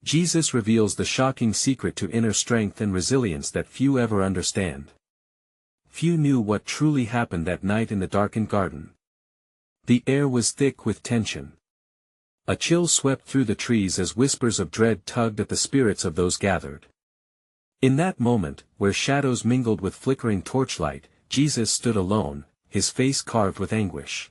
Jesus reveals the shocking secret to inner strength and resilience that few ever understand. Few knew what truly happened that night in the darkened garden. The air was thick with tension. A chill swept through the trees as whispers of dread tugged at the spirits of those gathered. In that moment, where shadows mingled with flickering torchlight, Jesus stood alone, his face carved with anguish.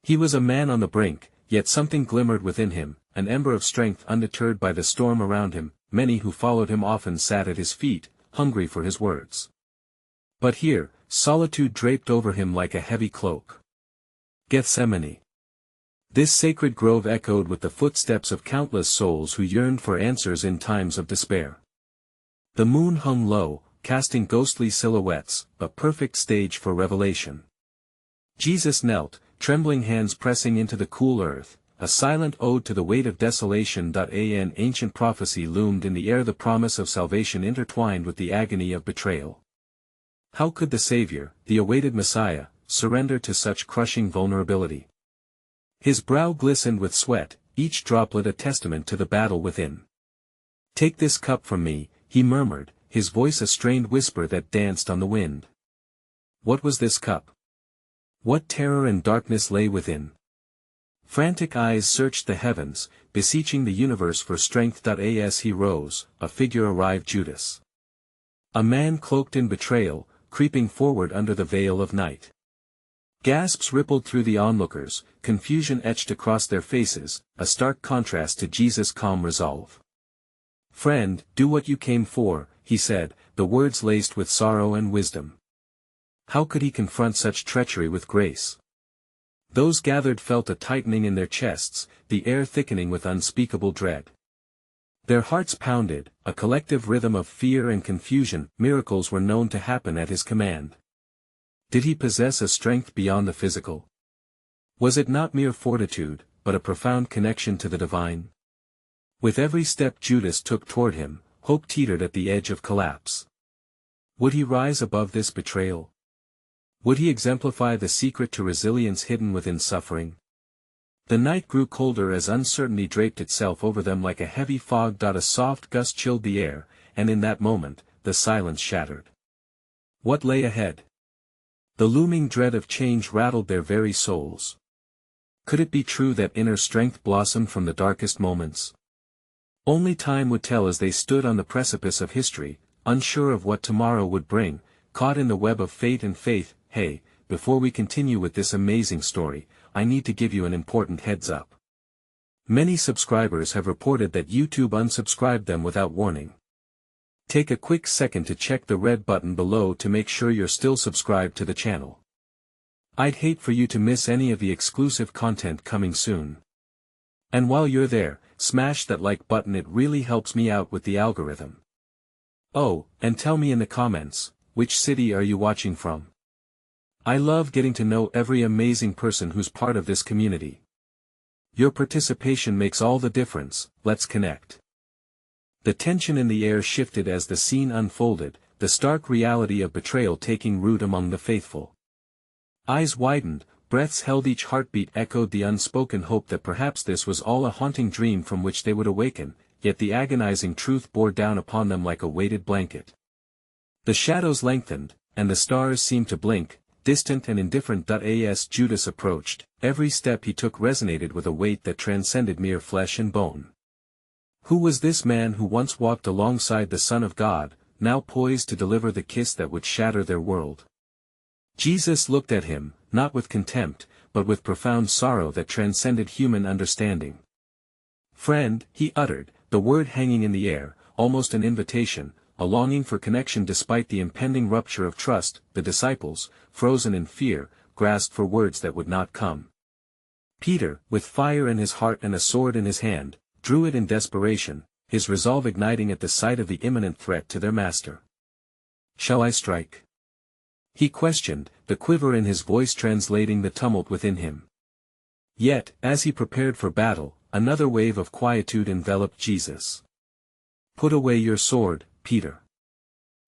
He was a man on the brink, yet something glimmered within him, an ember of strength undeterred by the storm around him. Many who followed him often sat at his feet, hungry for his words. But here, solitude draped over him like a heavy cloak. Gethsemane. This sacred grove echoed with the footsteps of countless souls who yearned for answers in times of despair. The moon hung low, casting ghostly silhouettes, a perfect stage for revelation. Jesus knelt, trembling hands pressing into the cool earth, a silent ode to the weight of desolation. An ancient prophecy loomed in the air, the promise of salvation intertwined with the agony of betrayal. How could the Savior, the awaited Messiah, surrender to such crushing vulnerability? His brow glistened with sweat, each droplet a testament to the battle within. "Take this cup from me," he murmured, his voice a strained whisper that danced on the wind. What was this cup? What terror and darkness lay within? Frantic eyes searched the heavens, beseeching the universe for strength. As he rose, a figure arrived, Judas. A man cloaked in betrayal, creeping forward under the veil of night. Gasps rippled through the onlookers, confusion etched across their faces, a stark contrast to Jesus' calm resolve. "Friend, do what you came for," he said, the words laced with sorrow and wisdom. How could he confront such treachery with grace? Those gathered felt a tightening in their chests, the air thickening with unspeakable dread. Their hearts pounded, a collective rhythm of fear and confusion. Miracles were known to happen at his command. Did he possess a strength beyond the physical? Was it not mere fortitude, but a profound connection to the divine? With every step Judas took toward him, hope teetered at the edge of collapse. Would he rise above this betrayal? Would he exemplify the secret to resilience hidden within suffering? The night grew colder as uncertainty draped itself over them like a heavy fog. A soft gust chilled the air, and in that moment, the silence shattered. What lay ahead? The looming dread of change rattled their very souls. Could it be true that inner strength blossomed from the darkest moments? Only time would tell as they stood on the precipice of history, unsure of what tomorrow would bring, caught in the web of fate and faith. Hey, before we continue with this amazing story, I need to give you an important heads up. Many subscribers have reported that YouTube unsubscribed them without warning. Take a quick second to check the red button below to make sure you're still subscribed to the channel. I'd hate for you to miss any of the exclusive content coming soon. And while you're there, smash that like button, it really helps me out with the algorithm. Oh, and tell me in the comments, which city are you watching from? I love getting to know every amazing person who's part of this community. Your participation makes all the difference. Let's connect. The tension in the air shifted as the scene unfolded, the stark reality of betrayal taking root among the faithful. Eyes widened, breaths held, each heartbeat echoed the unspoken hope that perhaps this was all a haunting dream from which they would awaken, yet the agonizing truth bore down upon them like a weighted blanket. The shadows lengthened, and the stars seemed to blink, distant and indifferent. As Judas approached, every step he took resonated with a weight that transcended mere flesh and bone. Who was this man who once walked alongside the Son of God, now poised to deliver the kiss that would shatter their world? Jesus looked at him, not with contempt, but with profound sorrow that transcended human understanding. "Friend," he uttered, the word hanging in the air, almost an invitation, a longing for connection despite the impending rupture of trust. The disciples, frozen in fear, grasped for words that would not come. Peter, with fire in his heart and a sword in his hand, drew it in desperation, his resolve igniting at the sight of the imminent threat to their master. "Shall I strike?" he questioned, the quiver in his voice translating the tumult within him. Yet, as he prepared for battle, another wave of quietude enveloped Jesus. "Put away your sword, Peter.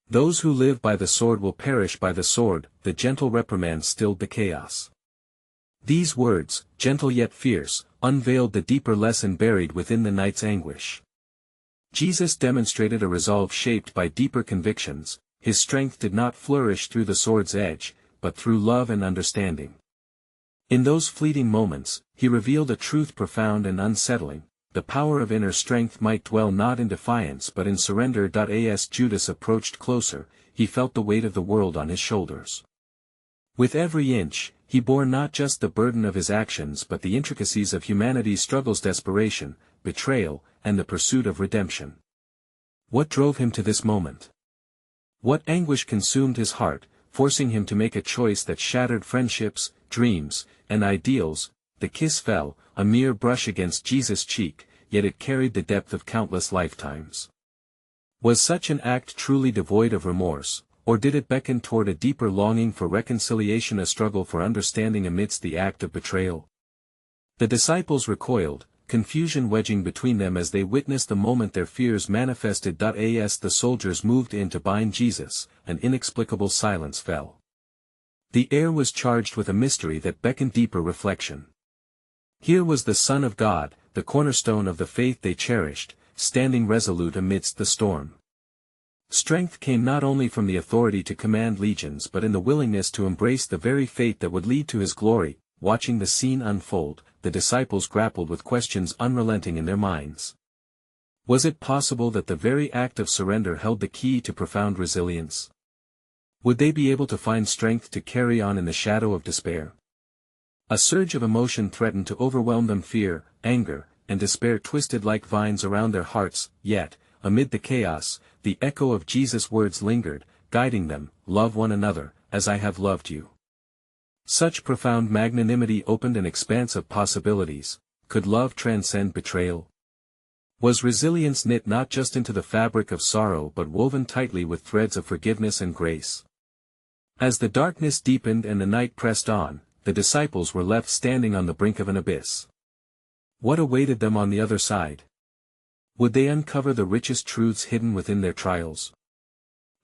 Those who live by the sword will perish by the sword." The gentle reprimand stilled the chaos. These words, gentle yet fierce, unveiled the deeper lesson buried within the night's anguish. Jesus demonstrated a resolve shaped by deeper convictions. His strength did not flourish through the sword's edge, but through love and understanding. In those fleeting moments, he revealed a truth profound and unsettling. The power of inner strength might dwell not in defiance but in surrender. As Judas approached closer, he felt the weight of the world on his shoulders. With every inch, he bore not just the burden of his actions but the intricacies of humanity's struggles, desperation, betrayal, and the pursuit of redemption. What drove him to this moment? What anguish consumed his heart, forcing him to make a choice that shattered friendships, dreams, and ideals? The kiss fell, a mere brush against Jesus' cheek, yet it carried the depth of countless lifetimes. Was such an act truly devoid of remorse, or did it beckon toward a deeper longing for reconciliation, a struggle for understanding amidst the act of betrayal? The disciples recoiled, confusion wedging between them as they witnessed the moment their fears manifested. As the soldiers moved in to bind Jesus, an inexplicable silence fell. The air was charged with a mystery that beckoned deeper reflection. Here was the Son of God, the cornerstone of the faith they cherished, standing resolute amidst the storm. Strength came not only from the authority to command legions but in the willingness to embrace the very fate that would lead to his glory. Watching the scene unfold, the disciples grappled with questions unrelenting in their minds. Was it possible that the very act of surrender held the key to profound resilience? Would they be able to find strength to carry on in the shadow of despair? A surge of emotion threatened to overwhelm them. Fear, anger, and despair twisted like vines around their hearts, yet, amid the chaos, the echo of Jesus' words lingered, guiding them, "Love one another, as I have loved you." Such profound magnanimity opened an expanse of possibilities. Could love transcend betrayal? Was resilience knit not just into the fabric of sorrow but woven tightly with threads of forgiveness and grace? As the darkness deepened and the night pressed on, the disciples were left standing on the brink of an abyss. What awaited them on the other side? Would they uncover the richest truths hidden within their trials?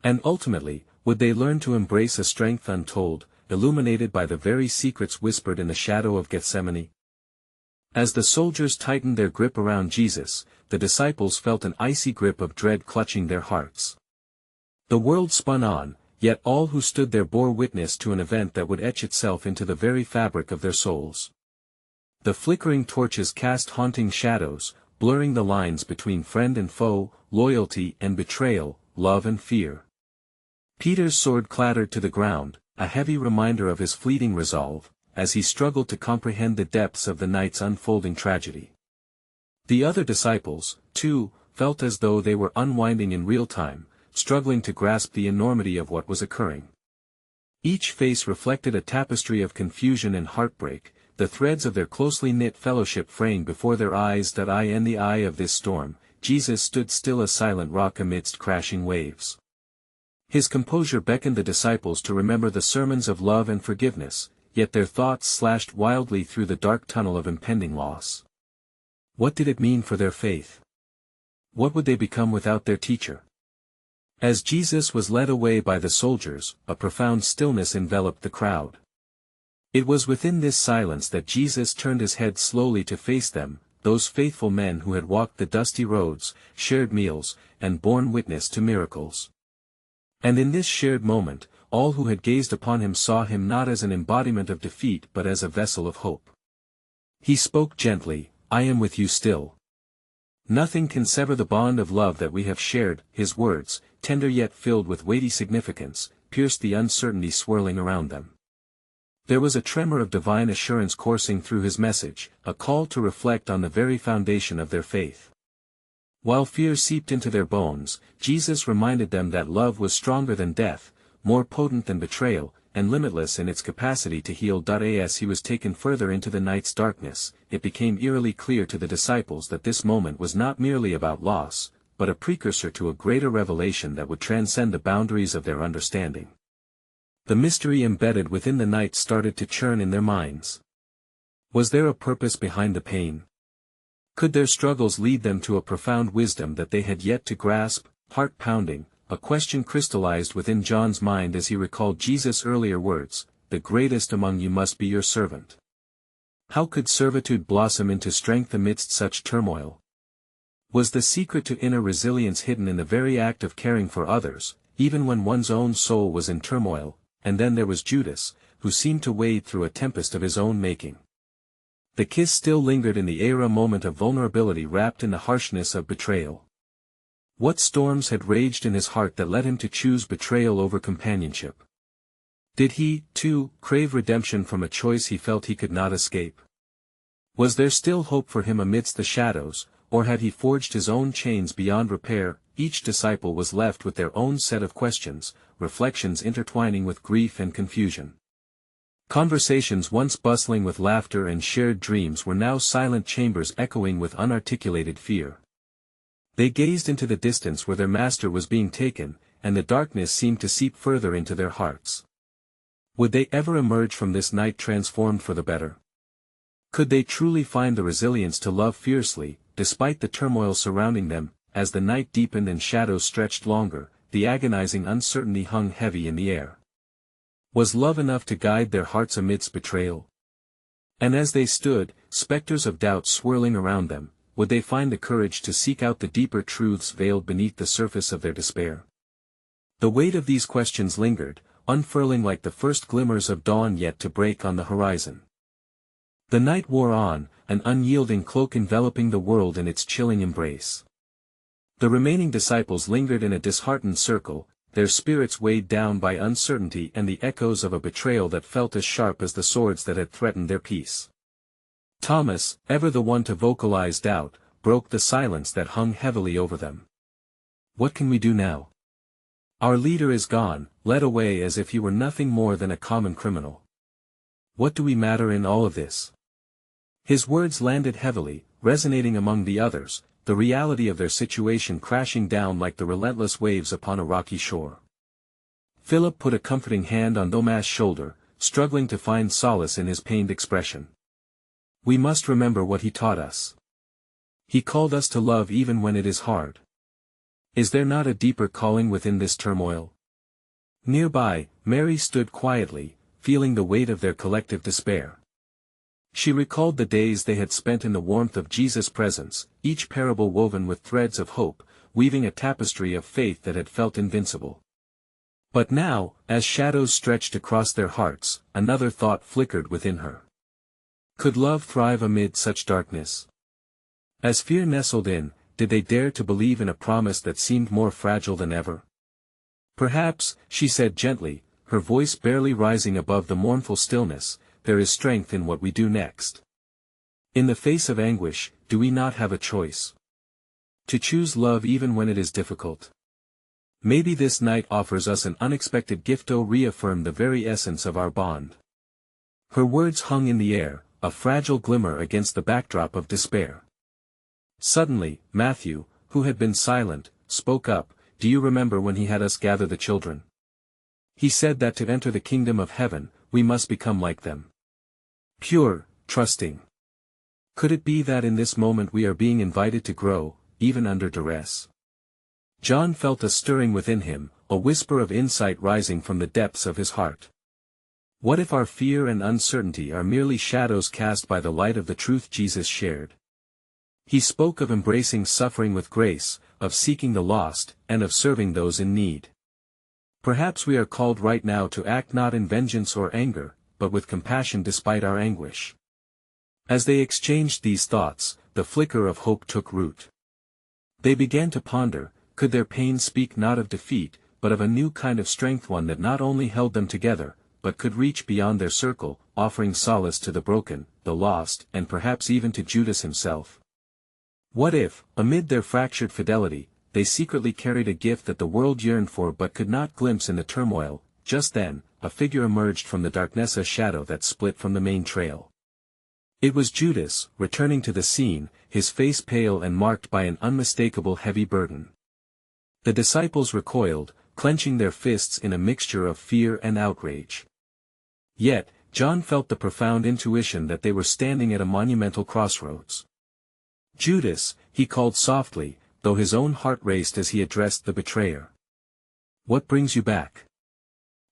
And ultimately, would they learn to embrace a strength untold, illuminated by the very secrets whispered in the shadow of Gethsemane? As the soldiers tightened their grip around Jesus, the disciples felt an icy grip of dread clutching their hearts. The world spun on, yet all who stood there bore witness to an event that would etch itself into the very fabric of their souls. The flickering torches cast haunting shadows, blurring the lines between friend and foe, loyalty and betrayal, love and fear. Peter's sword clattered to the ground, a heavy reminder of his fleeting resolve, as he struggled to comprehend the depths of the night's unfolding tragedy. The other disciples, too, felt as though they were unwinding in real time, struggling to grasp the enormity of what was occurring. Each face reflected a tapestry of confusion and heartbreak, the threads of their closely knit fellowship fraying before their eyes. In the eye of this storm, Jesus stood still, a silent rock amidst crashing waves. His composure beckoned the disciples to remember the sermons of love and forgiveness, yet their thoughts slashed wildly through the dark tunnel of impending loss. What did it mean for their faith? What would they become without their teacher? As Jesus was led away by the soldiers, a profound stillness enveloped the crowd. It was within this silence that Jesus turned his head slowly to face them, those faithful men who had walked the dusty roads, shared meals, and borne witness to miracles. And in this shared moment, all who had gazed upon him saw him not as an embodiment of defeat but as a vessel of hope. He spoke gently, "I am with you still. Nothing can sever the bond of love that we have shared." His words, tender yet filled with weighty significance, pierced the uncertainty swirling around them. There was a tremor of divine assurance coursing through his message, a call to reflect on the very foundation of their faith. While fear seeped into their bones, Jesus reminded them that love was stronger than death, more potent than betrayal, and limitless in its capacity to heal. As he was taken further into the night's darkness, it became eerily clear to the disciples that this moment was not merely about loss, but a precursor to a greater revelation that would transcend the boundaries of their understanding. The mystery embedded within the night started to churn in their minds. Was there a purpose behind the pain? Could their struggles lead them to a profound wisdom that they had yet to grasp? Heart-pounding, a question crystallized within John's mind as he recalled Jesus' earlier words, "The greatest among you must be your servant." How could servitude blossom into strength amidst such turmoil? Was the secret to inner resilience hidden in the very act of caring for others, even when one's own soul was in turmoil? And then there was Judas, who seemed to wade through a tempest of his own making. The kiss still lingered in the air, a moment of vulnerability wrapped in the harshness of betrayal. What storms had raged in his heart that led him to choose betrayal over companionship? Did he, too, crave redemption from a choice he felt he could not escape? Was there still hope for him amidst the shadows, or had he forged his own chains beyond repair? Each disciple was left with their own set of questions, reflections intertwining with grief and confusion. Conversations once bustling with laughter and shared dreams were now silent chambers echoing with unarticulated fear. They gazed into the distance where their master was being taken, and the darkness seemed to seep further into their hearts. Would they ever emerge from this night transformed for the better? Could they truly find the resilience to love fiercely, despite the turmoil surrounding them? As the night deepened and shadows stretched longer, the agonizing uncertainty hung heavy in the air. Was love enough to guide their hearts amidst betrayal? And as they stood, specters of doubt swirling around them, would they find the courage to seek out the deeper truths veiled beneath the surface of their despair? The weight of these questions lingered, unfurling like the first glimmers of dawn yet to break on the horizon. The night wore on, an unyielding cloak enveloping the world in its chilling embrace. The remaining disciples lingered in a disheartened circle, their spirits weighed down by uncertainty and the echoes of a betrayal that felt as sharp as the swords that had threatened their peace. Thomas, ever the one to vocalize doubt, broke the silence that hung heavily over them. What can we do now? Our leader is gone, led away as if he were nothing more than a common criminal. What do we matter in all of this? His words landed heavily, resonating among the others, the reality of their situation crashing down like the relentless waves upon a rocky shore. Philip put a comforting hand on Thomas' shoulder, struggling to find solace in his pained expression. We must remember what he taught us. He called us to love even when it is hard. Is there not a deeper calling within this turmoil? Nearby, Mary stood quietly, feeling the weight of their collective despair. She recalled the days they had spent in the warmth of Jesus' presence, each parable woven with threads of hope, weaving a tapestry of faith that had felt invincible. But now, as shadows stretched across their hearts, another thought flickered within her. Could love thrive amid such darkness? As fear nestled in, did they dare to believe in a promise that seemed more fragile than ever? Perhaps, she said gently, her voice barely rising above the mournful stillness, there is strength in what we do next. In the face of anguish, do we not have a choice? To choose love even when it is difficult. Maybe this night offers us an unexpected gift to reaffirm the very essence of our bond. Her words hung in the air, a fragile glimmer against the backdrop of despair. Suddenly, Matthew, who had been silent, spoke up. Do you remember when he had us gather the children? He said that to enter the kingdom of heaven, we must become like them. Pure, trusting. Could it be that in this moment we are being invited to grow, even under duress? John felt a stirring within him, a whisper of insight rising from the depths of his heart. What if our fear and uncertainty are merely shadows cast by the light of the truth Jesus shared? He spoke of embracing suffering with grace, of seeking the lost, and of serving those in need. Perhaps we are called right now to act not in vengeance or anger, but with compassion despite our anguish. As they exchanged these thoughts, the flicker of hope took root. They began to ponder, could their pain speak not of defeat, but of a new kind of strength, one that not only held them together, but could reach beyond their circle, offering solace to the broken, the lost, and perhaps even to Judas himself. What if, amid their fractured fidelity, they secretly carried a gift that the world yearned for but could not glimpse in the turmoil? Just then, a figure emerged from the darkness, a shadow that split from the main trail. It was Judas, returning to the scene, his face pale and marked by an unmistakable heavy burden. The disciples recoiled, clenching their fists in a mixture of fear and outrage. Yet, John felt the profound intuition that they were standing at a monumental crossroads. Judas, he called softly, though his own heart raced as he addressed the betrayer. What brings you back?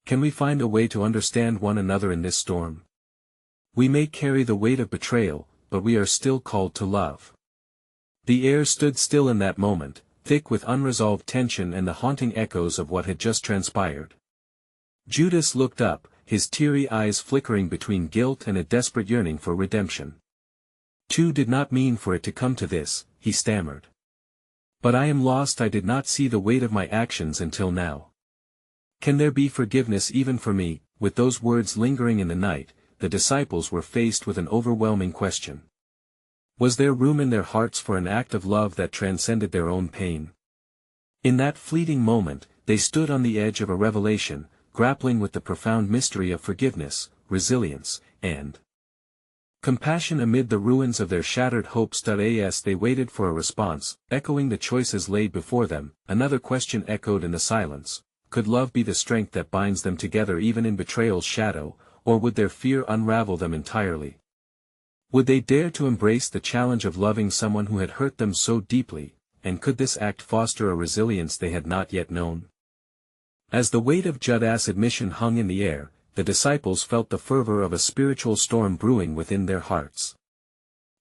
Can we find a way to understand one another in this storm? We may carry the weight of betrayal, but we are still called to love. The air stood still in that moment, thick with unresolved tension and the haunting echoes of what had just transpired. Judas looked up, his teary eyes flickering between guilt and a desperate yearning for redemption. "You did not mean for it to come to this," he stammered. "But I am lost. I did not see the weight of my actions until now. Can there be forgiveness even for me?" With those words lingering in the night, the disciples were faced with an overwhelming question. Was there room in their hearts for an act of love that transcended their own pain? In that fleeting moment, they stood on the edge of a revelation, grappling with the profound mystery of forgiveness, resilience, and compassion amid the ruins of their shattered hopes. As they waited for a response, echoing the choices laid before them, another question echoed in the silence: could love be the strength that binds them together even in betrayal's shadow, or would their fear unravel them entirely? Would they dare to embrace the challenge of loving someone who had hurt them so deeply, and could this act foster a resilience they had not yet known? As the weight of Judas' admission hung in the air, the disciples felt the fervor of a spiritual storm brewing within their hearts.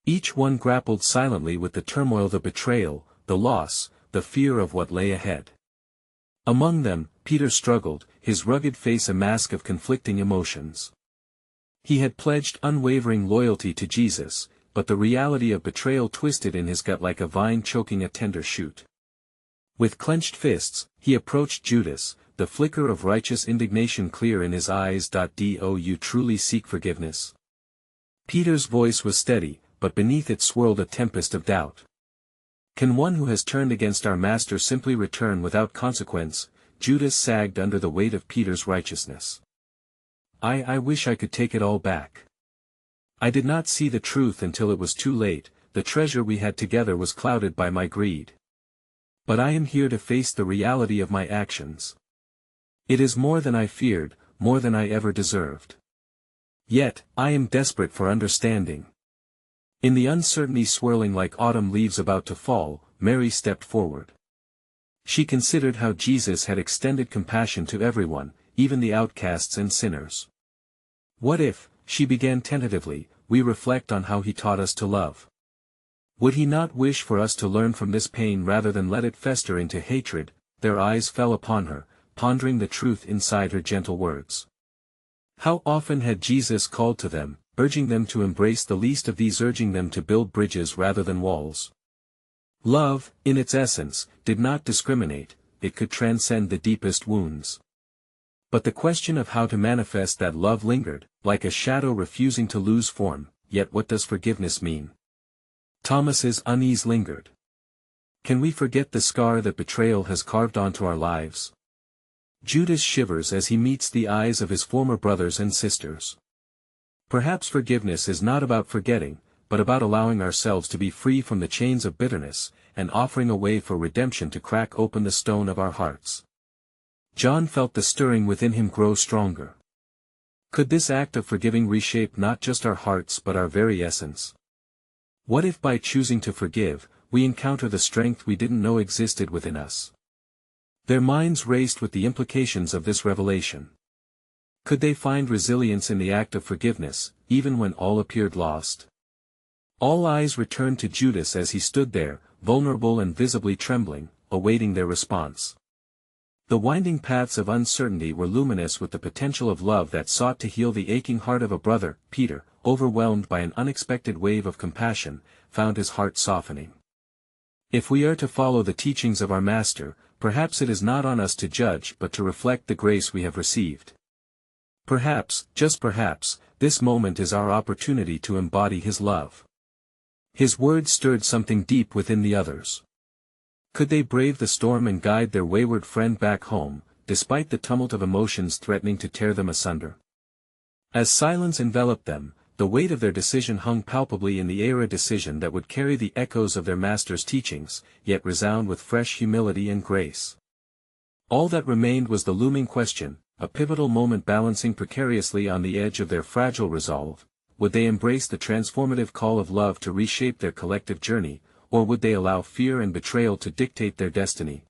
Each one grappled silently with the turmoil, the betrayal, the loss, the fear of what lay ahead. Among them, Peter struggled, his rugged face a mask of conflicting emotions. He had pledged unwavering loyalty to Jesus, but the reality of betrayal twisted in his gut like a vine choking a tender shoot. With clenched fists, he approached Judas, the flicker of righteous indignation clear in his eyes. Do you truly seek forgiveness? Peter's voice was steady, but beneath it swirled a tempest of doubt. Can one who has turned against our master simply return without consequence? Judas sagged under the weight of Peter's righteousness. I wish I could take it all back. I did not see the truth until it was too late. The treasure we had together was clouded by my greed. But I am here to face the reality of my actions. It is more than I feared, more than I ever deserved. Yet, I am desperate for understanding. In the uncertainty swirling like autumn leaves about to fall, Mary stepped forward. She considered how Jesus had extended compassion to everyone, even the outcasts and sinners. What if, she began tentatively, we reflect on how he taught us to love? Would he not wish for us to learn from this pain rather than let it fester into hatred? Their eyes fell upon her, pondering the truth inside her gentle words. How often had Jesus called to them, urging them to embrace the least of these, urging them to build bridges rather than walls? Love, in its essence, did not discriminate, it could transcend the deepest wounds. But the question of how to manifest that love lingered, like a shadow refusing to lose form. Yet what does forgiveness mean? Thomas's unease lingered. Can we forget the scar that betrayal has carved onto our lives? Judas shivers as he meets the eyes of his former brothers and sisters. Perhaps forgiveness is not about forgetting, but about allowing ourselves to be free from the chains of bitterness, and offering a way for redemption to crack open the stone of our hearts. John felt the stirring within him grow stronger. Could this act of forgiving reshape not just our hearts but our very essence? What if by choosing to forgive, we encounter the strength we didn't know existed within us? Their minds raced with the implications of this revelation. Could they find resilience in the act of forgiveness, even when all appeared lost? All eyes returned to Judas as he stood there, vulnerable and visibly trembling, awaiting their response. The winding paths of uncertainty were luminous with the potential of love that sought to heal the aching heart of a brother. Peter, overwhelmed by an unexpected wave of compassion, found his heart softening. If we are to follow the teachings of our Master, perhaps it is not on us to judge but to reflect the grace we have received. Perhaps, just perhaps, this moment is our opportunity to embody his love. His words stirred something deep within the others. Could they brave the storm and guide their wayward friend back home, despite the tumult of emotions threatening to tear them asunder? As silence enveloped them, the weight of their decision hung palpably in the air, a decision that would carry the echoes of their Master's teachings, yet resound with fresh humility and grace. All that remained was the looming question, a pivotal moment balancing precariously on the edge of their fragile resolve. Would they embrace the transformative call of love to reshape their collective journey, or would they allow fear and betrayal to dictate their destiny?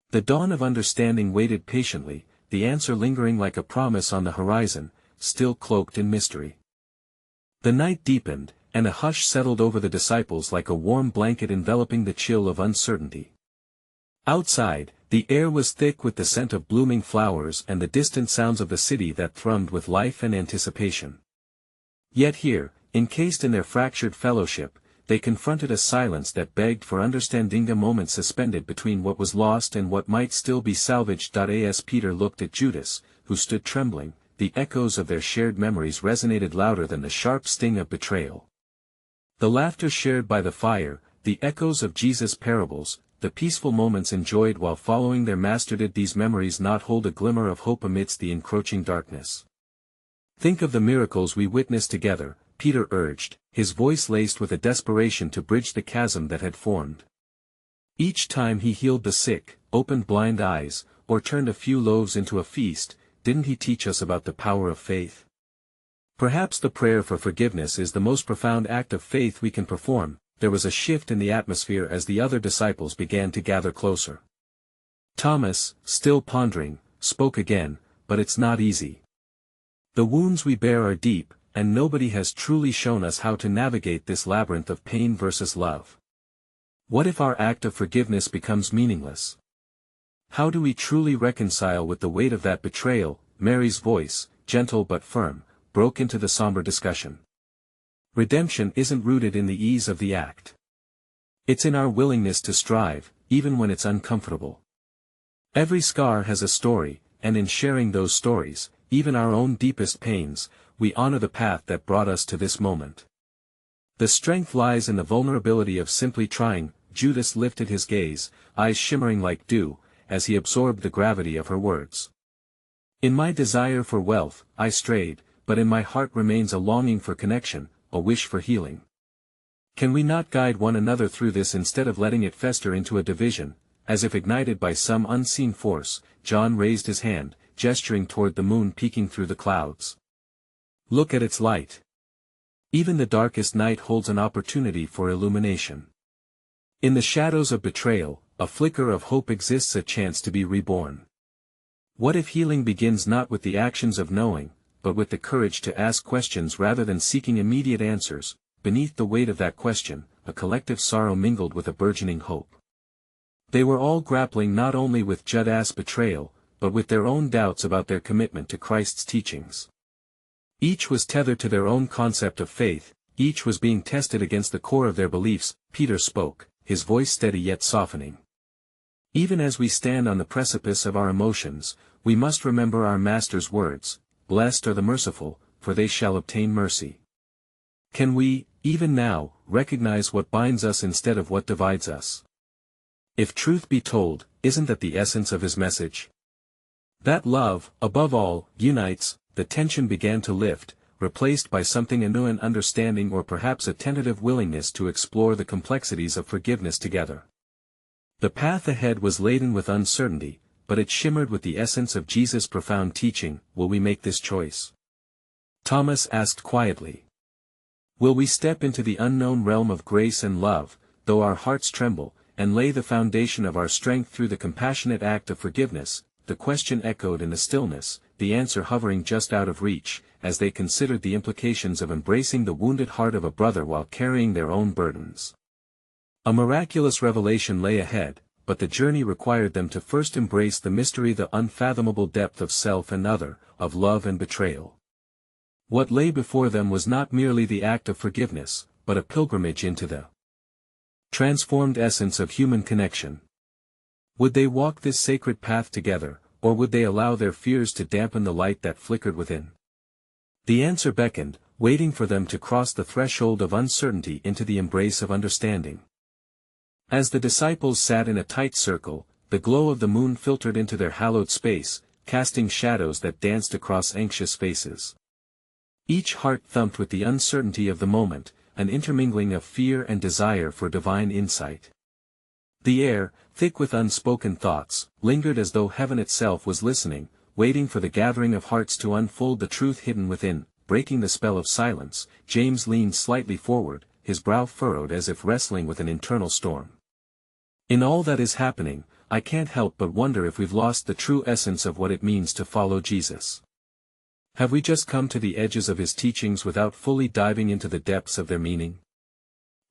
The dawn of understanding waited patiently, the answer lingering like a promise on the horizon, still cloaked in mystery. The night deepened, and a hush settled over the disciples like a warm blanket enveloping the chill of uncertainty. Outside, the air was thick with the scent of blooming flowers and the distant sounds of the city that thrummed with life and anticipation. Yet here, encased in their fractured fellowship, they confronted a silence that begged for understanding, a moment suspended between what was lost and what might still be salvaged. As Peter looked at Judas, who stood trembling, the echoes of their shared memories resonated louder than the sharp sting of betrayal. The laughter shared by the fire, the echoes of Jesus' parables, the peaceful moments enjoyed while following their master, did these memories not hold a glimmer of hope amidst the encroaching darkness? Think of the miracles we witnessed together, Peter urged, his voice laced with a desperation to bridge the chasm that had formed. Each time he healed the sick, opened blind eyes, or turned a few loaves into a feast, didn't he teach us about the power of faith? Perhaps the prayer for forgiveness is the most profound act of faith we can perform. There was a shift in the atmosphere as the other disciples began to gather closer. Thomas, still pondering, spoke again, "But it's not easy. The wounds we bear are deep, and nobody has truly shown us how to navigate this labyrinth of pain versus love. What if our act of forgiveness becomes meaningless? How do we truly reconcile with the weight of that betrayal?" Mary's voice, gentle but firm, broke into the somber discussion. Redemption isn't rooted in the ease of the act. It's in our willingness to strive, even when it's uncomfortable. Every scar has a story, and in sharing those stories, even our own deepest pains, we honor the path that brought us to this moment. The strength lies in the vulnerability of simply trying. Judas lifted his gaze, eyes shimmering like dew, as he absorbed the gravity of her words. "In my desire for wealth, I strayed, but in my heart remains a longing for connection, a wish for healing. Can we not guide one another through this instead of letting it fester into a division?" As if ignited by some unseen force, John raised his hand, gesturing toward the moon peeking through the clouds. "Look at its light. Even the darkest night holds an opportunity for illumination. In the shadows of betrayal, a flicker of hope exists, a chance to be reborn. What if healing begins not with the actions of knowing, but with the courage to ask questions rather than seeking immediate answers?" Beneath the weight of that question, a collective sorrow mingled with a burgeoning hope. They were all grappling not only with Judas' betrayal, but with their own doubts about their commitment to Christ's teachings. Each was tethered to their own concept of faith, each was being tested against the core of their beliefs. Peter spoke, his voice steady yet softening. "Even as we stand on the precipice of our emotions, we must remember our Master's words, 'Blessed are the merciful, for they shall obtain mercy.' Can we, even now, recognize what binds us instead of what divides us? If truth be told, isn't that the essence of his message? That love, above all, unites." The tension began to lift, replaced by something anew, an understanding or perhaps a tentative willingness to explore the complexities of forgiveness together. The path ahead was laden with uncertainty, but it shimmered with the essence of Jesus' profound teaching. "Will we make this choice?" Thomas asked quietly. "Will we step into the unknown realm of grace and love, though our hearts tremble, and lay the foundation of our strength through the compassionate act of forgiveness?" The question echoed in the stillness, the answer hovering just out of reach, as they considered the implications of embracing the wounded heart of a brother while carrying their own burdens. A miraculous revelation lay ahead, but the journey required them to first embrace the mystery, the unfathomable depth of self and other, of love and betrayal. What lay before them was not merely the act of forgiveness, but a pilgrimage into the transformed essence of human connection. Would they walk this sacred path together, or would they allow their fears to dampen the light that flickered within? The answer beckoned, waiting for them to cross the threshold of uncertainty into the embrace of understanding. As the disciples sat in a tight circle, the glow of the moon filtered into their hallowed space, casting shadows that danced across anxious faces. Each heart thumped with the uncertainty of the moment, an intermingling of fear and desire for divine insight. The air, thick with unspoken thoughts, lingered as though heaven itself was listening, waiting for the gathering of hearts to unfold the truth hidden within. Breaking the spell of silence, James leaned slightly forward, his brow furrowed as if wrestling with an internal storm. "In all that is happening, I can't help but wonder if we've lost the true essence of what it means to follow Jesus." Have we just come to the edges of his teachings without fully diving into the depths of their meaning?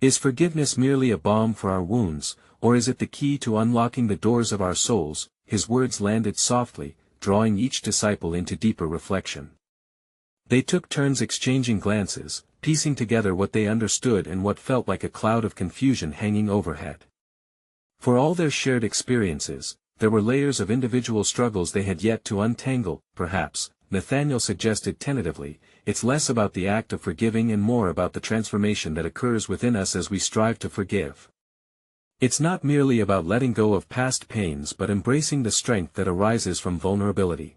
Is forgiveness merely a balm for our wounds, or is it the key to unlocking the doors of our souls? His words landed softly, drawing each disciple into deeper reflection. They took turns exchanging glances, piecing together what they understood and what felt like a cloud of confusion hanging overhead. For all their shared experiences, there were layers of individual struggles they had yet to untangle. Perhaps, Nathanael suggested tentatively, it's less about the act of forgiving and more about the transformation that occurs within us as we strive to forgive. It's not merely about letting go of past pains but embracing the strength that arises from vulnerability.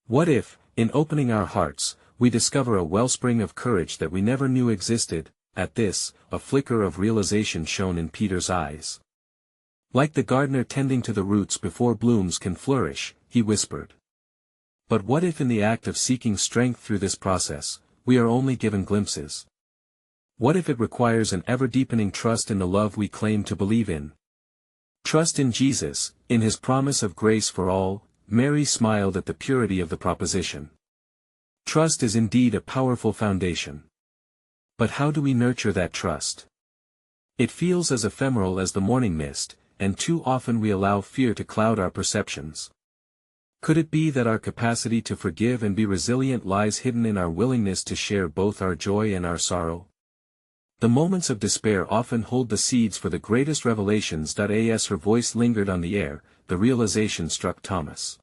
What if, in opening our hearts, we discover a wellspring of courage that we never knew existed? At this, a flicker of realization shone in Peter's eyes. Like the gardener tending to the roots before blooms can flourish, he whispered. But what if in the act of seeking strength through this process, we are only given glimpses? What if it requires an ever-deepening trust in the love we claim to believe in? Trust in Jesus, in his promise of grace for all. Mary smiled at the purity of the proposition. Trust is indeed a powerful foundation. But how do we nurture that trust? It feels as ephemeral as the morning mist, and too often we allow fear to cloud our perceptions. Could it be that our capacity to forgive and be resilient lies hidden in our willingness to share both our joy and our sorrow? The moments of despair often hold the seeds for the greatest revelations. As her voice lingered on the air, the realization struck Thomas.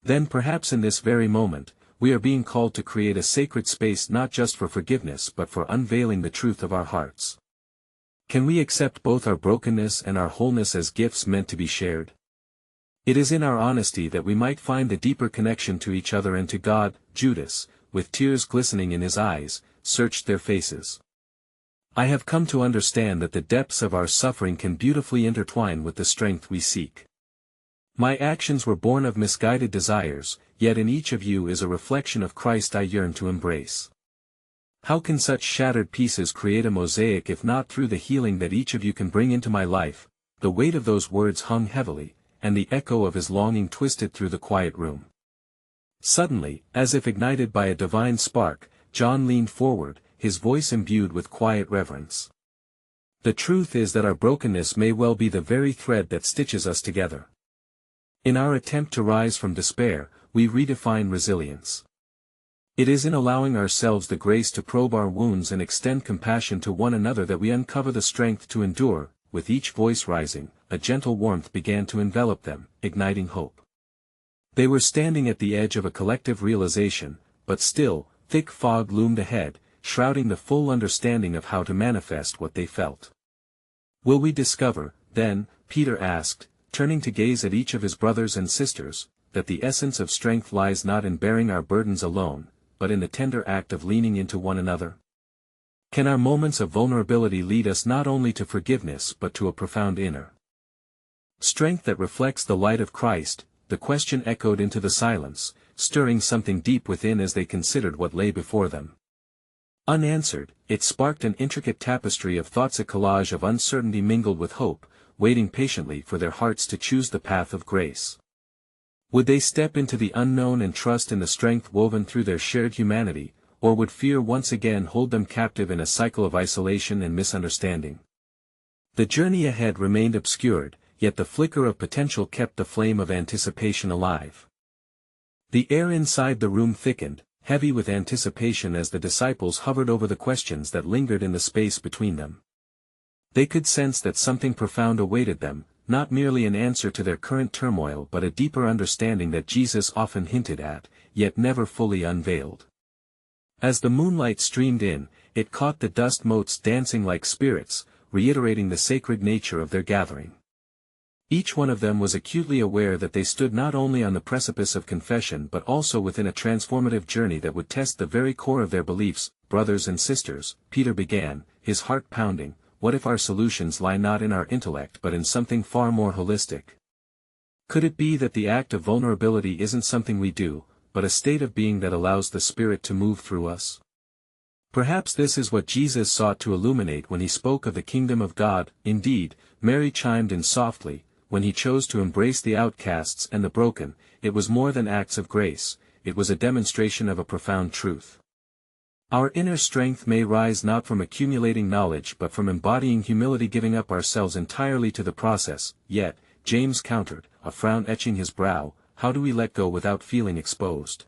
Then perhaps in this very moment, we are being called to create a sacred space not just for forgiveness but for unveiling the truth of our hearts. Can we accept both our brokenness and our wholeness as gifts meant to be shared? It is in our honesty that we might find a deeper connection to each other and to God. Judas, with tears glistening in his eyes, searched their faces. I have come to understand that the depths of our suffering can beautifully intertwine with the strength we seek. My actions were born of misguided desires, yet in each of you is a reflection of Christ I yearn to embrace. How can such shattered pieces create a mosaic if not through the healing that each of you can bring into my life? The weight of those words hung heavily, and the echo of his longing twisted through the quiet room. Suddenly, as if ignited by a divine spark, John leaned forward, his voice imbued with quiet reverence. The truth is that our brokenness may well be the very thread that stitches us together. In our attempt to rise from despair, we redefine resilience. It is in allowing ourselves the grace to probe our wounds and extend compassion to one another that we uncover the strength to endure. With each voice rising, a gentle warmth began to envelop them, igniting hope. They were standing at the edge of a collective realization, but still, thick fog loomed ahead, shrouding the full understanding of how to manifest what they felt. Will we discover, then, Peter asked, turning to gaze at each of his brothers and sisters, that the essence of strength lies not in bearing our burdens alone, but in the tender act of leaning into one another? Can our moments of vulnerability lead us not only to forgiveness but to a profound inner strength that reflects the light of Christ? The question echoed into the silence, stirring something deep within as they considered what lay before them. Unanswered, it sparked an intricate tapestry of thoughts, a collage of uncertainty mingled with hope, waiting patiently for their hearts to choose the path of grace. Would they step into the unknown and trust in the strength woven through their shared humanity, or would fear once again hold them captive in a cycle of isolation and misunderstanding? The journey ahead remained obscured, yet the flicker of potential kept the flame of anticipation alive. The air inside the room thickened, heavy with anticipation as the disciples hovered over the questions that lingered in the space between them. They could sense that something profound awaited them, not merely an answer to their current turmoil but a deeper understanding that Jesus often hinted at, yet never fully unveiled. As the moonlight streamed in, it caught the dust motes dancing like spirits, reiterating the sacred nature of their gathering. Each one of them was acutely aware that they stood not only on the precipice of confession but also within a transformative journey that would test the very core of their beliefs. Brothers and sisters, Peter began, his heart pounding, what if our solutions lie not in our intellect but in something far more holistic? Could it be that the act of vulnerability isn't something we do, but a state of being that allows the Spirit to move through us? Perhaps this is what Jesus sought to illuminate when he spoke of the kingdom of God. Indeed, Mary chimed in softly, when he chose to embrace the outcasts and the broken, it was more than acts of grace, it was a demonstration of a profound truth. Our inner strength may rise not from accumulating knowledge but from embodying humility, giving up ourselves entirely to the process. Yet, James countered, a frown etching his brow, how do we let go without feeling exposed?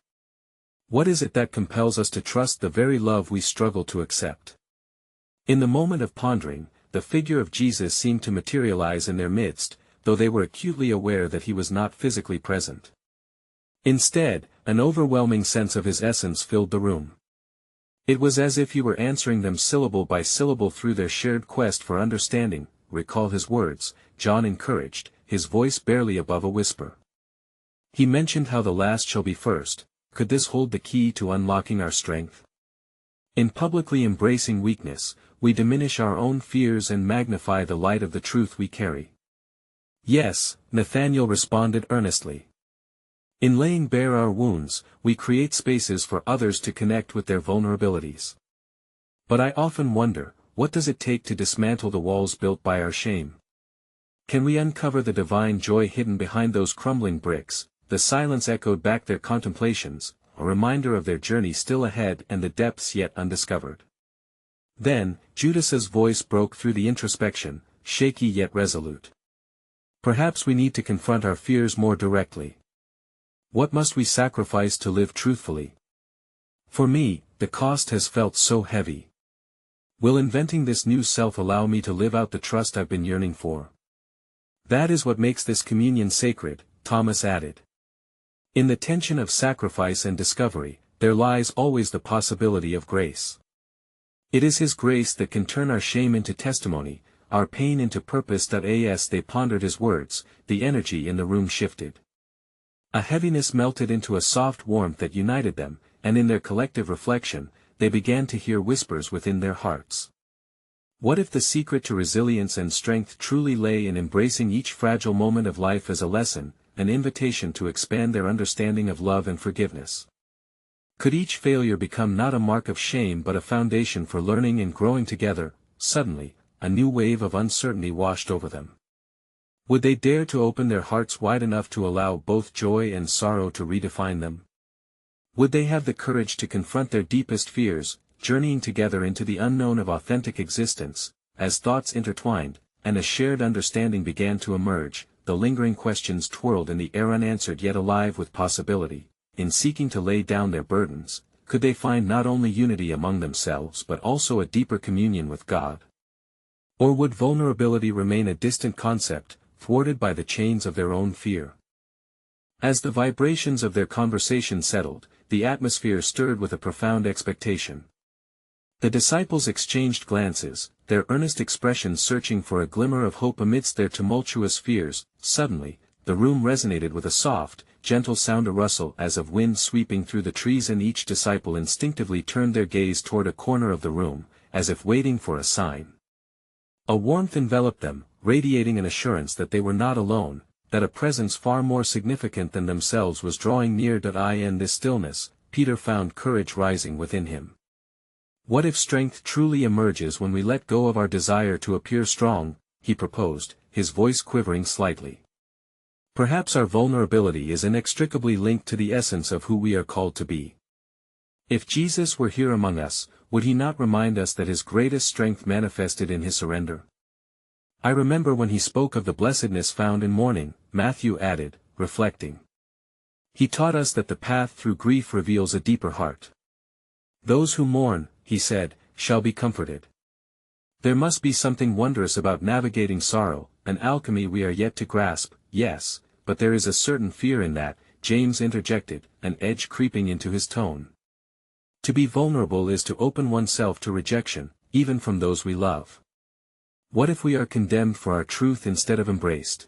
What is it that compels us to trust the very love we struggle to accept? In the moment of pondering, the figure of Jesus seemed to materialize in their midst, though they were acutely aware that he was not physically present. Instead, an overwhelming sense of his essence filled the room. It was as if he were answering them syllable by syllable through their shared quest for understanding. Recall his words, John encouraged, his voice barely above a whisper. He mentioned how the last shall be first. Could this hold the key to unlocking our strength? In publicly embracing weakness, we diminish our own fears and magnify the light of the truth we carry. Yes, Nathanael responded earnestly. In laying bare our wounds, we create spaces for others to connect with their vulnerabilities. But I often wonder, what does it take to dismantle the walls built by our shame? Can we uncover the divine joy hidden behind those crumbling bricks? The silence echoed back their contemplations, a reminder of their journey still ahead and the depths yet undiscovered. Then, Judas's voice broke through the introspection, shaky yet resolute. Perhaps we need to confront our fears more directly. What must we sacrifice to live truthfully? For me, the cost has felt so heavy. Will inventing this new self allow me to live out the trust I've been yearning for? That is what makes this communion sacred, Thomas added. In the tension of sacrifice and discovery, there lies always the possibility of grace. It is His grace that can turn our shame into testimony, our pain into purpose. As they pondered His words, the energy in the room shifted. A heaviness melted into a soft warmth that united them, and in their collective reflection, they began to hear whispers within their hearts. What if the secret to resilience and strength truly lay in embracing each fragile moment of life as a lesson, an invitation to expand their understanding of love and forgiveness? Could each failure become not a mark of shame but a foundation for learning and growing together? Suddenly, a new wave of uncertainty washed over them. Would they dare to open their hearts wide enough to allow both joy and sorrow to redefine them? Would they have the courage to confront their deepest fears, journeying together into the unknown of authentic existence? As thoughts intertwined, and a shared understanding began to emerge, the lingering questions twirled in the air unanswered yet alive with possibility. In seeking to lay down their burdens, could they find not only unity among themselves but also a deeper communion with God? Or would vulnerability remain a distant concept, thwarted by the chains of their own fear? As the vibrations of their conversation settled, the atmosphere stirred with a profound expectation. The disciples exchanged glances, their earnest expressions searching for a glimmer of hope amidst their tumultuous fears. Suddenly, the room resonated with a soft, gentle sound, a rustle as of wind sweeping through the trees, and each disciple instinctively turned their gaze toward a corner of the room, as if waiting for a sign. A warmth enveloped them, radiating an assurance that they were not alone, that a presence far more significant than themselves was drawing near. In this stillness, Peter found courage rising within him. What if strength truly emerges when we let go of our desire to appear strong? He proposed, his voice quivering slightly. Perhaps our vulnerability is inextricably linked to the essence of who we are called to be. If Jesus were here among us, would He not remind us that His greatest strength manifested in His surrender? I remember when He spoke of the blessedness found in mourning, Matthew added, reflecting. He taught us that the path through grief reveals a deeper heart. Those who mourn, He said, shall be comforted. There must be something wondrous about navigating sorrow, an alchemy we are yet to grasp. Yes, but there is a certain fear in that, James interjected, an edge creeping into his tone. To be vulnerable is to open oneself to rejection, even from those we love. What if we are condemned for our truth instead of embraced?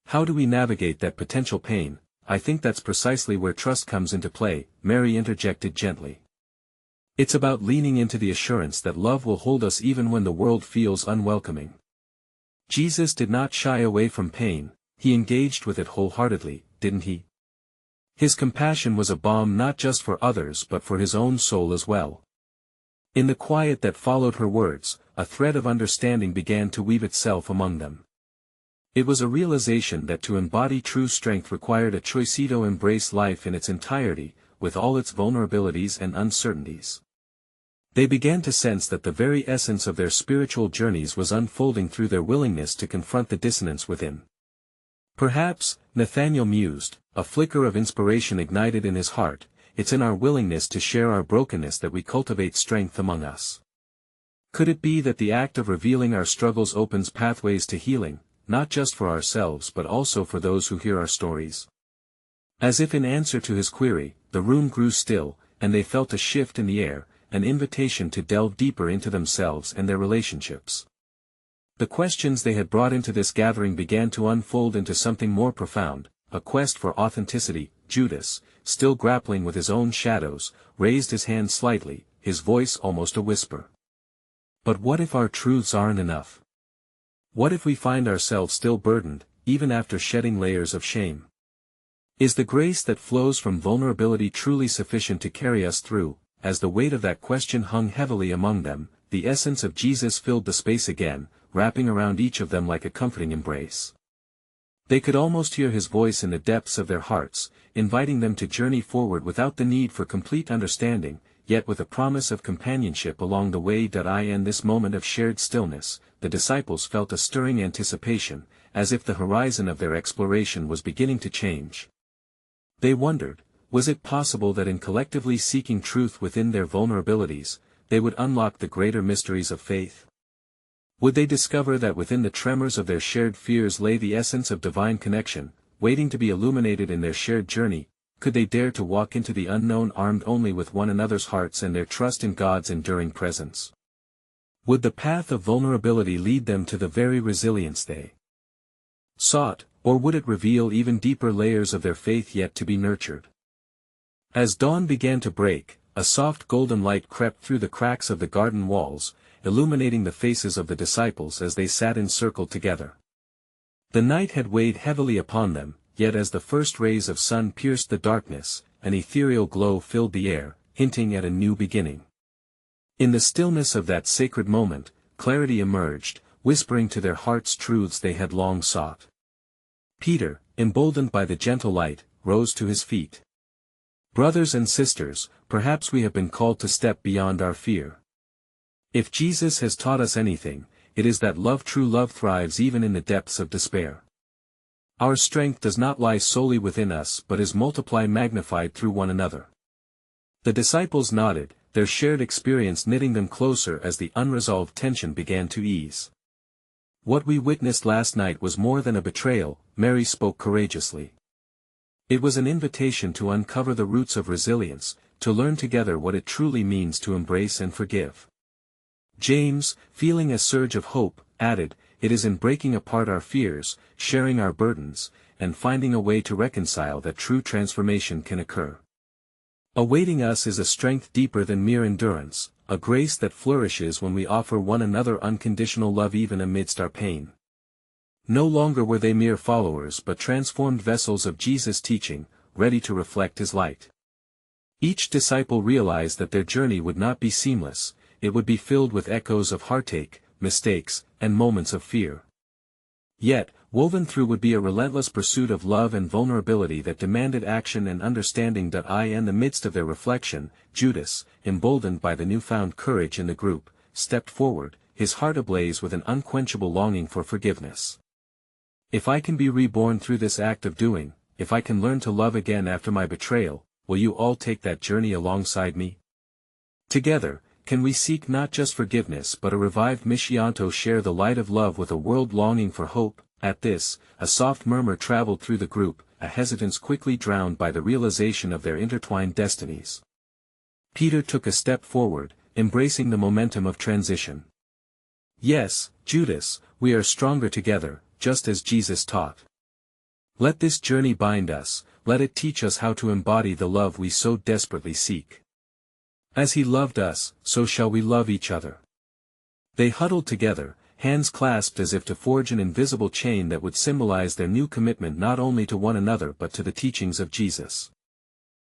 How do we navigate that potential pain? I think that's precisely where trust comes into play, Mary interjected gently. It's about leaning into the assurance that love will hold us even when the world feels unwelcoming. Jesus did not shy away from pain, He engaged with it wholeheartedly, didn't He? His compassion was a balm not just for others but for His own soul as well. In the quiet that followed her words, a thread of understanding began to weave itself among them. It was a realization that to embody true strength required a choice to embrace life in its entirety, with all its vulnerabilities and uncertainties. They began to sense that the very essence of their spiritual journeys was unfolding through their willingness to confront the dissonance within. Perhaps, Nathanael mused, a flicker of inspiration ignited in his heart, it's in our willingness to share our brokenness that we cultivate strength among us. Could it be that the act of revealing our struggles opens pathways to healing, not just for ourselves but also for those who hear our stories? As if in answer to his query, the room grew still, and they felt a shift in the air, an invitation to delve deeper into themselves and their relationships. The questions they had brought into this gathering began to unfold into something more profound, a quest for authenticity. Judas, still grappling with his own shadows, raised his hand slightly, his voice almost a whisper. But what if our truths aren't enough? What if we find ourselves still burdened, even after shedding layers of shame? Is the grace that flows from vulnerability truly sufficient to carry us through? As the weight of that question hung heavily among them, the essence of Jesus filled the space again, wrapping around each of them like a comforting embrace. They could almost hear his voice in the depths of their hearts, inviting them to journey forward without the need for complete understanding, yet with a promise of companionship along the way. In this moment of shared stillness, the disciples felt a stirring anticipation, as if the horizon of their exploration was beginning to change. They wondered, was it possible that in collectively seeking truth within their vulnerabilities, they would unlock the greater mysteries of faith? Would they discover that within the tremors of their shared fears lay the essence of divine connection, waiting to be illuminated in their shared journey? Could they dare to walk into the unknown armed only with one another's hearts and their trust in God's enduring presence? Would the path of vulnerability lead them to the very resilience they sought, or would it reveal even deeper layers of their faith yet to be nurtured? As dawn began to break, a soft golden light crept through the cracks of the garden walls, illuminating the faces of the disciples as they sat encircled together. The night had weighed heavily upon them, yet as the first rays of sun pierced the darkness, an ethereal glow filled the air, hinting at a new beginning. In the stillness of that sacred moment, clarity emerged, whispering to their hearts truths they had long sought. Peter, emboldened by the gentle light, rose to his feet. Brothers and sisters, perhaps we have been called to step beyond our fear. If Jesus has taught us anything, it is that true love thrives even in the depths of despair. Our strength does not lie solely within us but is magnified through one another. The disciples nodded, their shared experience knitting them closer as the unresolved tension began to ease. What we witnessed last night was more than a betrayal, Mary spoke courageously. It was an invitation to uncover the roots of resilience, to learn together what it truly means to embrace and forgive. James, feeling a surge of hope, added, it is in breaking apart our fears, sharing our burdens, and finding a way to reconcile that true transformation can occur. Awaiting us is a strength deeper than mere endurance, a grace that flourishes when we offer one another unconditional love even amidst our pain. No longer were they mere followers but transformed vessels of Jesus' teaching, ready to reflect his light. Each disciple realized that their journey would not be seamless, it would be filled with echoes of heartache, mistakes, and moments of fear. Yet, woven through would be a relentless pursuit of love and vulnerability that demanded action and understanding. In the midst of their reflection, Judas, emboldened by the newfound courage in the group, stepped forward, his heart ablaze with an unquenchable longing for forgiveness. If I can be reborn through this act of doing, if I can learn to love again after my betrayal, will you all take that journey alongside me? Together, can we seek not just forgiveness but a revived mission to share the light of love with a world longing for hope? At this, a soft murmur traveled through the group, a hesitance quickly drowned by the realization of their intertwined destinies. Peter took a step forward, embracing the momentum of transition. Yes, Judas, we are stronger together, just as Jesus taught. Let this journey bind us, let it teach us how to embody the love we so desperately seek. As he loved us, so shall we love each other. They huddled together, hands clasped as if to forge an invisible chain that would symbolize their new commitment not only to one another but to the teachings of Jesus.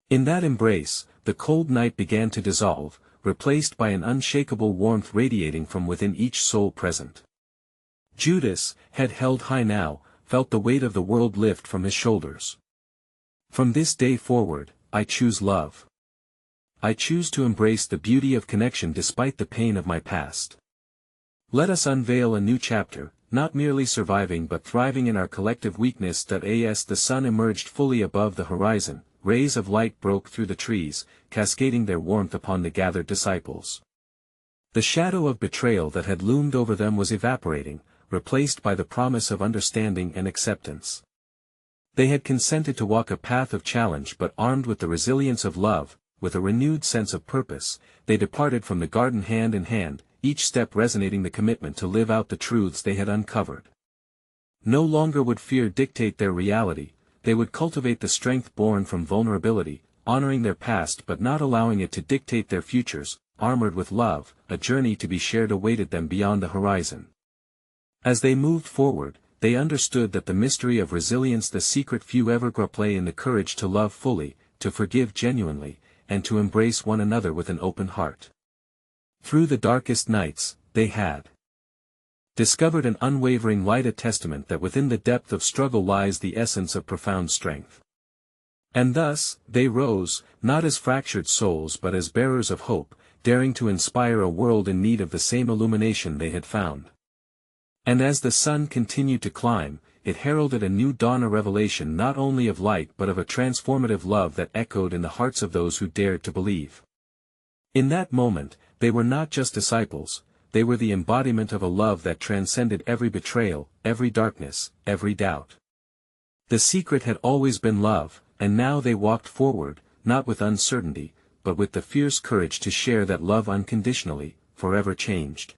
In that embrace, the cold night began to dissolve, replaced by an unshakable warmth radiating from within each soul present. Judas, head held high now, felt the weight of the world lift from his shoulders. From this day forward, I choose love. I choose to embrace the beauty of connection despite the pain of my past. Let us unveil a new chapter, not merely surviving but thriving in our collective weakness. As the sun emerged fully above the horizon, rays of light broke through the trees, cascading their warmth upon the gathered disciples. The shadow of betrayal that had loomed over them was evaporating, replaced by the promise of understanding and acceptance. They had consented to walk a path of challenge, but armed with the resilience of love, with a renewed sense of purpose, they departed from the garden hand in hand, each step resonating the commitment to live out the truths they had uncovered. No longer would fear dictate their reality, they would cultivate the strength born from vulnerability, honoring their past but not allowing it to dictate their futures. Armored with love, a journey to be shared awaited them beyond the horizon. As they moved forward, they understood that the mystery of resilience, the secret few ever grasp, lay in the courage to love fully, to forgive genuinely, and to embrace one another with an open heart. Through the darkest nights, they had discovered an unwavering light, a testament that within the depth of struggle lies the essence of profound strength. And thus, they rose, not as fractured souls but as bearers of hope, daring to inspire a world in need of the same illumination they had found. And as the sun continued to climb, it heralded a new dawn, a revelation not only of light but of a transformative love that echoed in the hearts of those who dared to believe. In that moment, they were not just disciples, they were the embodiment of a love that transcended every betrayal, every darkness, every doubt. The secret had always been love, and now they walked forward, not with uncertainty, but with the fierce courage to share that love unconditionally, forever changed.